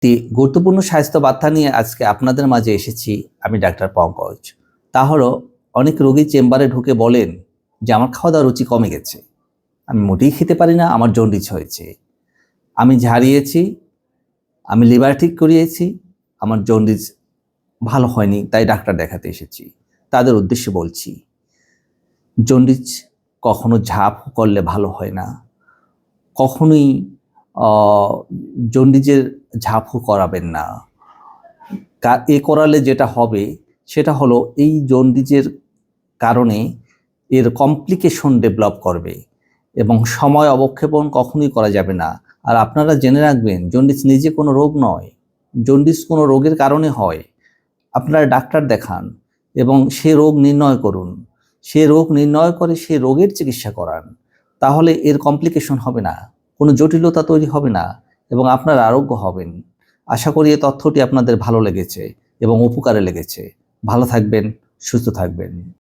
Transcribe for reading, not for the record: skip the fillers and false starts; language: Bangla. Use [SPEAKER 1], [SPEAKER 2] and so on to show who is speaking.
[SPEAKER 1] একটি গুরুত্বপূর্ণ স্বাস্থ্য বার্তা নিয়ে আজকে আপনাদের মাঝে এসেছি আমি ডাক্তার পঙ্কজ। তা হলো অনেক রোগী চেম্বারে ঢুকে বলেন যে আমার খাওয়া দাওয়ার রুচি কমে গেছে, আমি মোটেই খেতে পারি না, আমার জন্ডিস হয়েছে, আমি ঝাড়িয়েছি, আমি লিভার ঠিক করিয়েছি, আমার জন্ডিস ভালো হয়নি, তাই ডাক্তার দেখাতে এসেছি। তাদের উদ্দেশ্যে বলছি, জন্ডিস কখনো ঝাঁপ করলে ভালো হয় না, কখনোই জন্ডিসের ঝাঁপও করাবেন না। এ করালে যেটা হবে সেটা হলো এই জন্ডিসের কারণে এর কমপ্লিকেশন ডেভেলপ করবে এবং সময় অবক্ষেপণ কখনোই করা যাবে না। আর আপনারা জেনে রাখবেন, জন্ডিস নিজে কোনো রোগ নয়, জন্ডিস কোনো রোগের কারণে হয়। আপনারা ডাক্তার দেখান এবং সে রোগ নির্ণয় করুন, সে রোগ নির্ণয় করে সে রোগের চিকিৎসা করান, তাহলে এর কমপ্লিকেশন হবে না, কোনো জটিলতা তৈরি হবে না এবং আপনারা আরোগ্য হবেন। আশা করি এই তথ্যটি আপনাদের ভালো লেগেছে এবং উপকারে লেগেছে। ভালো থাকবেন, সুস্থ থাকবেন।